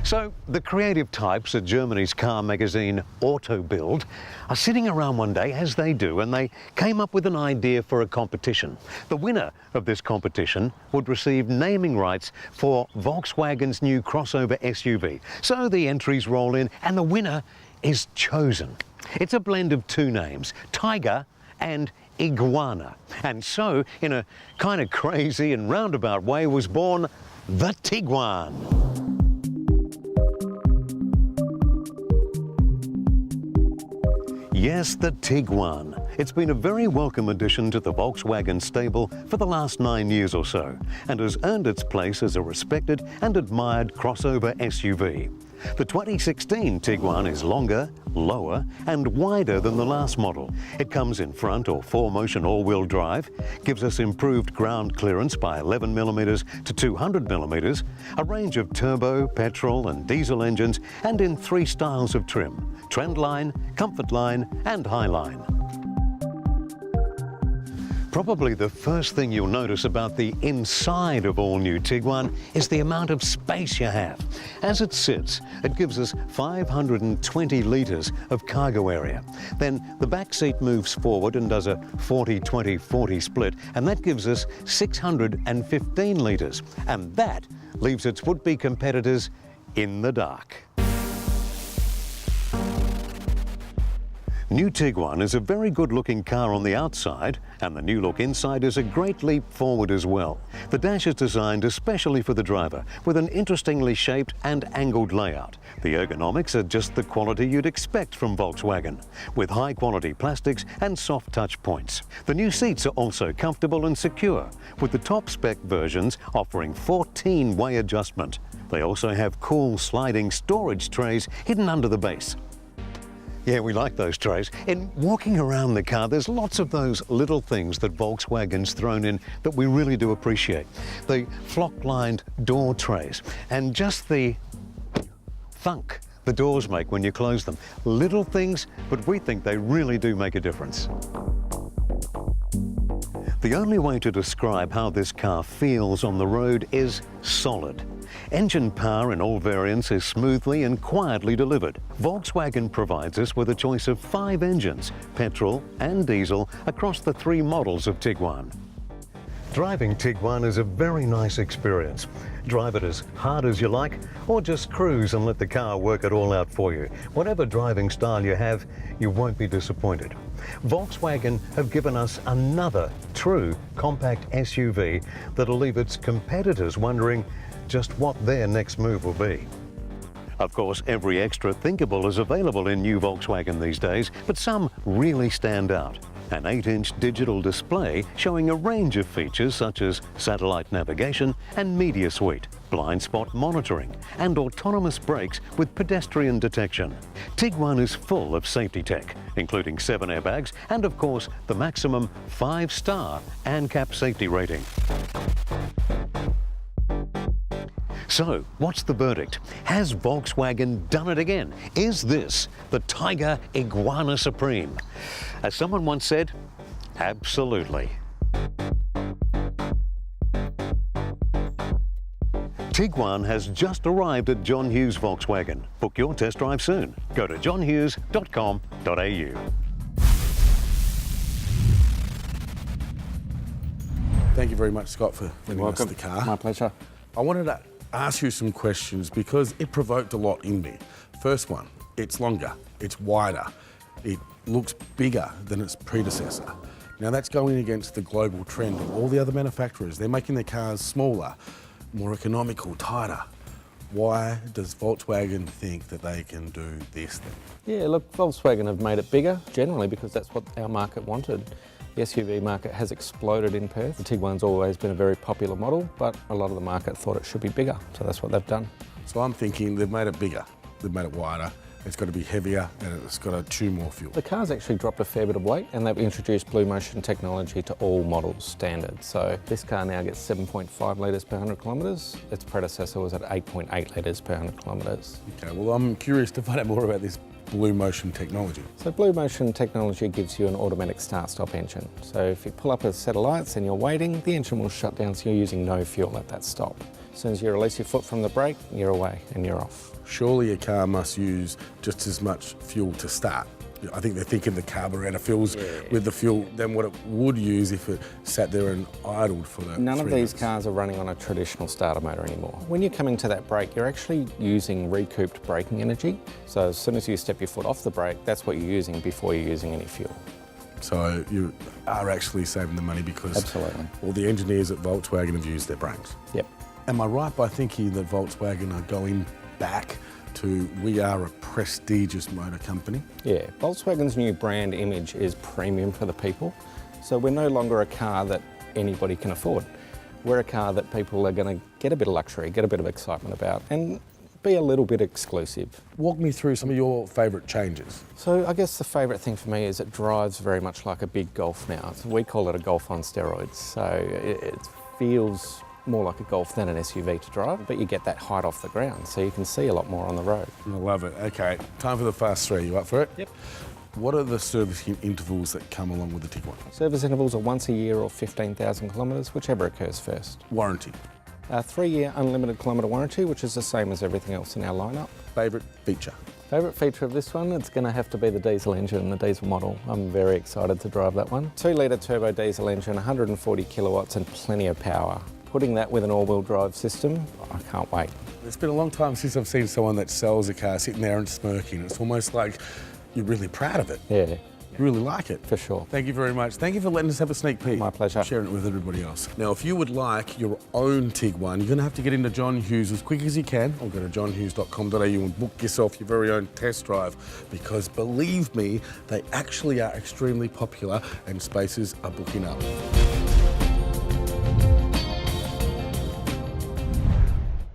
So the creative types at Germany's car magazine Auto Bild are sitting around one day, as they do, and they came up with an idea for a competition. The winner of this competition would receive naming rights for Volkswagen's new crossover SUV. So the entries roll in and the winner is chosen. It's a blend of two names, Tiger and Iguana. And so, in a kind of crazy and roundabout way, was born the Tiguan. Yes, the Tiguan. It's been a very welcome addition to the Volkswagen stable for the last 9 years or so, and has earned its place as a respected and admired crossover SUV. The 2016 Tiguan is longer, lower and wider than the last model. It comes in front or 4-motion all-wheel drive, gives us improved ground clearance by 11mm to 200mm, a range of turbo, petrol and diesel engines, and in 3 styles of trim: Trendline, Comfortline and Highline. Probably the first thing you'll notice about the inside of all new Tiguan is the amount of space you have. As it sits, it gives us 520 litres of cargo area. Then the back seat moves forward and does a 40-20-40 split, and that gives us 615 litres. And that leaves its would-be competitors in the dark. New Tiguan is a very good-looking car on the outside, and the new look inside is a great leap forward as well. The dash is designed especially for the driver, with an interestingly shaped and angled layout. The ergonomics are just the quality you'd expect from Volkswagen, with high-quality plastics and soft touch points. The new seats are also comfortable and secure, with the top-spec versions offering 14-way adjustment. They also have cool sliding storage trays hidden under the base. Yeah, we like those trays. In walking around the car, there's lots of those little things that Volkswagen's thrown in that we really do appreciate. The flock-lined door trays and just the thunk the doors make when you close them. Little things, but we think they really do make a difference. The only way to describe how this car feels on the road is solid. Engine power in all variants is smoothly and quietly delivered. Volkswagen provides us with a choice of 5 engines, petrol and diesel, across the 3 models of Tiguan. Driving Tiguan is a very nice experience. Drive it as hard as you like, or just cruise and let the car work it all out for you. Whatever driving style you have, you won't be disappointed. Volkswagen have given us another true compact SUV that'll leave its competitors wondering just what their next move will be. Of course, every extra thinkable is available in new Volkswagen these days, but some really stand out. An 8-inch digital display showing a range of features such as satellite navigation and media suite, blind spot monitoring, and autonomous brakes with pedestrian detection. Tiguan is full of safety tech, including 7 airbags and, of course, the maximum 5-star ANCAP safety rating. So, what's the verdict? Has Volkswagen done it again? Is this the Tiger Iguana Supreme? As someone once said, absolutely. Tiguan has just arrived at John Hughes Volkswagen. Book your test drive soon. Go to johnhughes.com.au. Thank you very much, Scott, for lending us the car. My pleasure. I wanted to ask you some questions because it provoked a lot in me. First one, it's longer, it's wider, it looks bigger than its predecessor. Now that's going against the global trend of all the other manufacturers. They're making their cars smaller, more economical, tighter. Why does Volkswagen think that they can do this thing? Yeah, look, Volkswagen have made it bigger, generally because that's what our market wanted. The SUV market has exploded in Perth. The Tiguan's always been a very popular model, but a lot of the market thought it should be bigger, so that's what they've done. So I'm thinking they've made it bigger, they've made it wider, it's got to be heavier and it's got to chew more fuel. The car's actually dropped a fair bit of weight and they've introduced Blue Motion technology to all models standard. So this car now gets 7.5 litres per 100 kilometres. Its predecessor was at 8.8 litres per 100 kilometres. Okay, well I'm curious to find out more about this Blue Motion technology. So Blue Motion technology gives you an automatic start-stop engine. So if you pull up a set of lights and you're waiting, the engine will shut down so you're using no fuel at that stop. As soon as you release your foot from the brake, you're away and you're off. Surely a car must use just as much fuel to start. I think they're thinking the carburetor fills with the fuel than what it would use if it sat there and idled for that. None of 3 these minutes. cars are running on a traditional starter motor anymore. When you're coming to that brake, you're actually using recouped braking energy. So as soon as you step your foot off the brake, that's what you're using before you're using any fuel. So you are actually saving the money because Absolutely. all the engineers at Volkswagen have used their brains. Yep. Am I right by thinking that Volkswagen are going back to we are a prestigious motor company? Yeah, Volkswagen's new brand image is premium for the people. So we're no longer a car that anybody can afford. We're a car that people are going to get a bit of luxury, get a bit of excitement about, and be a little bit exclusive. Walk me through some of your favourite changes. So I guess the favourite thing for me is it drives very much like a big Golf now. So we call it a Golf on steroids. So it feels more like a Golf than an SUV to drive, but you get that height off the ground, so you can see a lot more on the road. I love it. Okay, time for the fast three. You up for it? Yep. What are the servicing intervals that come along with the Tiguan? Service intervals are once a year or 15,000 kilometres, whichever occurs first. Warranty. 3-year unlimited kilometre warranty, which is the same as everything else in our lineup. Favourite feature? Favourite feature of this one, it's going to have to be the diesel engine, the diesel model. I'm very excited to drive that one. 2-litre turbo diesel engine, 140 kilowatts and plenty of power. Putting that with an all-wheel drive system, I can't wait. It's been a long time since I've seen someone that sells a car sitting there and smirking. It's almost like you're really proud of it. Yeah, You really like it. for sure. Thank you very much. Thank you for letting us have a sneak peek. My pleasure. Sharing it with everybody else. Now, if you would like your own Tiguan, you're going to have to get into John Hughes as quick as you can, or go to johnhughes.com.au and book yourself your very own test drive, because believe me, they actually are extremely popular and spaces are booking up.